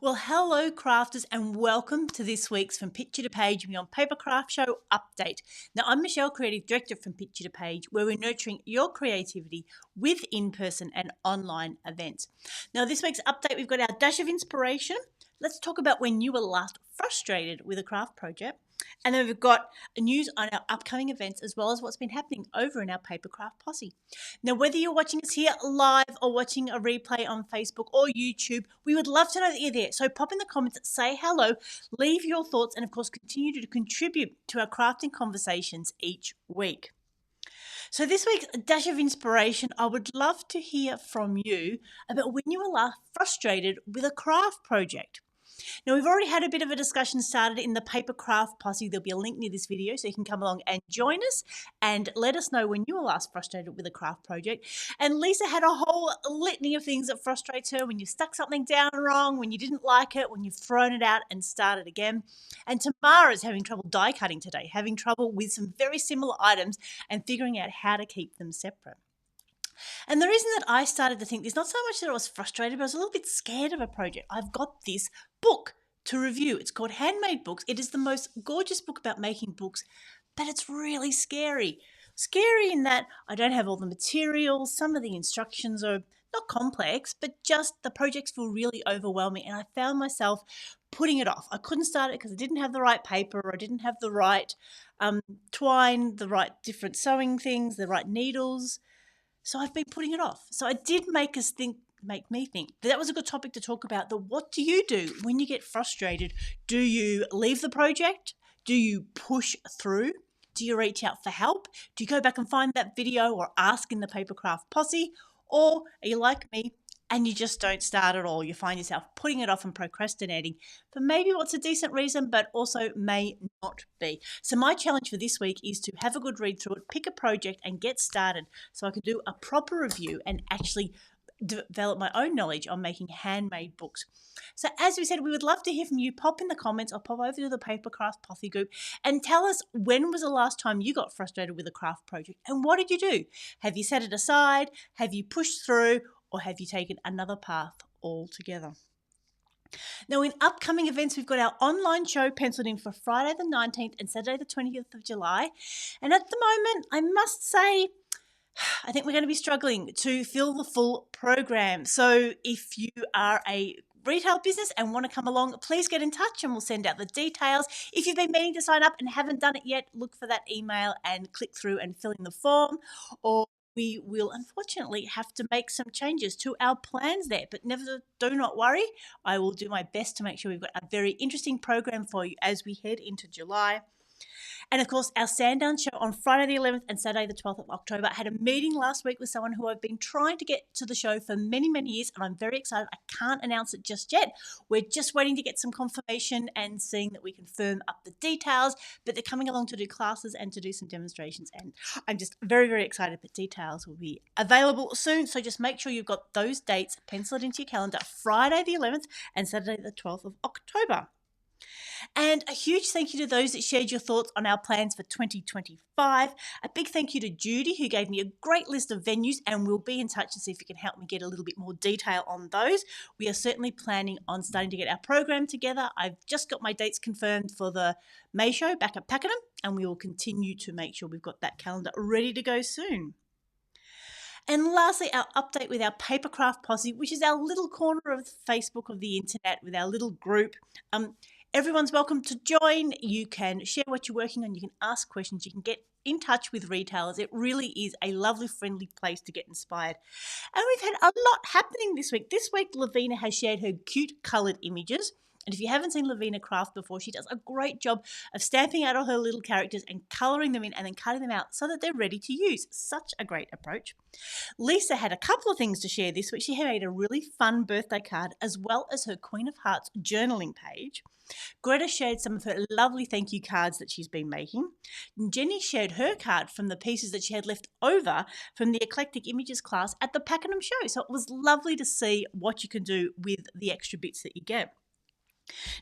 Well, hello, crafters, and welcome to this week's From Picture to Page Me on Papercraft Show update. Now, I'm Michelle, Creative Director from Picture to Page, where we're nurturing your creativity with in-person and online events. Now, this week's update, we've got our dash of inspiration. Let's talk about when you were last frustrated with a craft project. And then we've got news on our upcoming events as well as what's been happening over in our Papercraft posse. Now, whether you're watching us here live or watching a replay on Facebook or YouTube, we would love to know that you're there. So pop in the comments, say hello, leave your thoughts, and of course, continue to contribute to our crafting conversations each week. So this week's dash of inspiration, I would love to hear from you about when you were last frustrated with a craft project. Now, we've already had a bit of a discussion started in the Papercraft posse. There'll be a link near this video so you can come along and join us and let us know when you were last frustrated with a craft project. And Lisa had a whole litany of things that frustrates her: when you stuck something down wrong, when you didn't like it, when you've thrown it out and started again. And Tamara's having trouble die cutting today, having trouble with some very similar items and figuring out how to keep them separate. And the reason that I started to think this, not so much that I was frustrated, but I was a little bit scared of a project. I've got this book to review. It's called Handmade Books. It is the most gorgeous book about making books, but it's really scary. Scary in that I don't have all the materials. Some of the instructions are not complex, but just the projects feel really overwhelming. And I found myself putting it off. I couldn't start it because I didn't have the right paper, or I didn't have the right twine, the right different sewing things, the right needles. So I've been putting it off. So it did make me think that was a good topic to talk about. What do you do when you get frustrated? Do you leave the project? Do you push through? Do you reach out for help? Do you go back and find that video or ask in the Papercraft posse? Or are you like me and you just don't start at all? You find yourself putting it off and procrastinating for maybe what's a decent reason, but also may not be. So my challenge for this week is to have a good read through it, pick a project and get started so I can do a proper review and actually develop my own knowledge on making handmade books. So as we said, we would love to hear from you. Pop in the comments or pop over to the Papercraft posse group and tell us, when was the last time you got frustrated with a craft project and what did you do? Have you set it aside? Have you pushed through? Or have you taken another path altogether? Now, in upcoming events, we've got our online show penciled in for Friday the 19th and Saturday the 20th of July. And at the moment, I must say, I think we're going to be struggling to fill the full program. So if you are a retail business and want to come along, please get in touch and we'll send out the details. If you've been meaning to sign up and haven't done it yet, look for that email and click through and fill in the form, or we will unfortunately have to make some changes to our plans there. But do not worry. I will do my best to make sure we've got a very interesting program for you as we head into July. And of course, our Sandown show on Friday the 11th and Saturday the 12th of October. I had a meeting last week with someone who I've been trying to get to the show for many, many years, and I'm very excited. I can't announce it just yet. We're just waiting to get some confirmation and seeing that we can firm up the details, but they're coming along to do classes and to do some demonstrations, and I'm just very, very excited that details will be available soon. So just make sure you've got those dates penciled into your calendar, Friday the 11th and Saturday the 12th of October. And a huge thank you to those that shared your thoughts on our plans for 2025. A big thank you to Judy, who gave me a great list of venues, and we'll be in touch to see if you can help me get a little bit more detail on those. We are certainly planning on starting to get our program together. I've just got my dates confirmed for the May show back at Pakenham, and we will continue to make sure we've got that calendar ready to go soon. And lastly, our update with our Papercraft posse, which is our little corner of the Facebook of the internet with our little group. Everyone's welcome to join. You can share what you're working on. You can ask questions. You can get in touch with retailers. It really is a lovely, friendly place to get inspired. And we've had a lot happening this week. This week, Lavina has shared her cute coloured images. And if you haven't seen Lavina craft before, she does a great job of stamping out all her little characters and colouring them in and then cutting them out so that they're ready to use. Such a great approach. Lisa had a couple of things to share this week. She had made a really fun birthday card as well as her Queen of Hearts journaling page. Greta shared some of her lovely thank you cards that she's been making. And Jenny shared her card from the pieces that she had left over from the Eclectic Images class at the Pakenham show. So it was lovely to see what you can do with the extra bits that you get.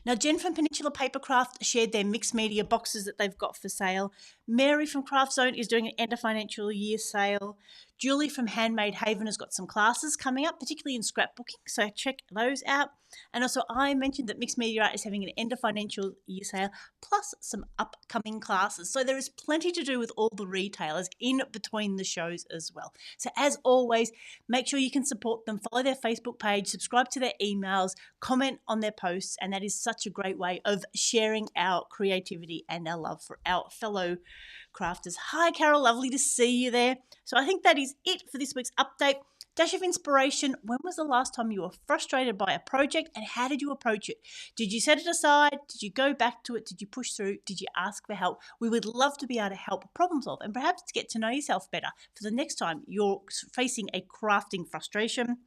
Now, Jen from Peninsula Papercraft shared their mixed media boxes that they've got for sale. Mary from Craft Zone is doing an end of financial year sale. Julie from Handmade Haven has got some classes coming up, particularly in scrapbooking, so check those out. And also, I mentioned that Mixed Media Art is having an end of financial year sale, plus some upcoming classes. So there is plenty to do with all the retailers in between the shows as well. So as always, make sure you can support them, follow their Facebook page, subscribe to their emails, comment on their posts, and that is such a great way of sharing our creativity and our love for our fellow crafters. Hi, Carol, lovely to see you there. So I think that is it for this week's update. Dash of inspiration. When was the last time you were frustrated by a project and how did you approach it? Did you set it aside? Did you go back to it? Did you push through? Did you ask for help? We would love to be able to help problem solve and perhaps to get to know yourself better for the next time you're facing a crafting frustration.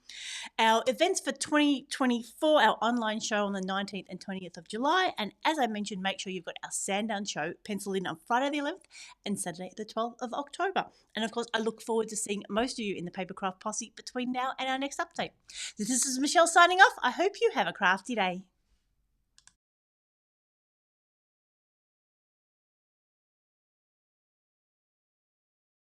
Our events for 2024, our online show on the 19th and 20th of July. And as I mentioned, make sure you've got our Sandown show penciled in on Friday the 11th and Saturday the 12th of October. And of course, I look forward to seeing most of you in the Papercraft posse between now and our next update. This is Michelle signing off. I hope you have a crafty day.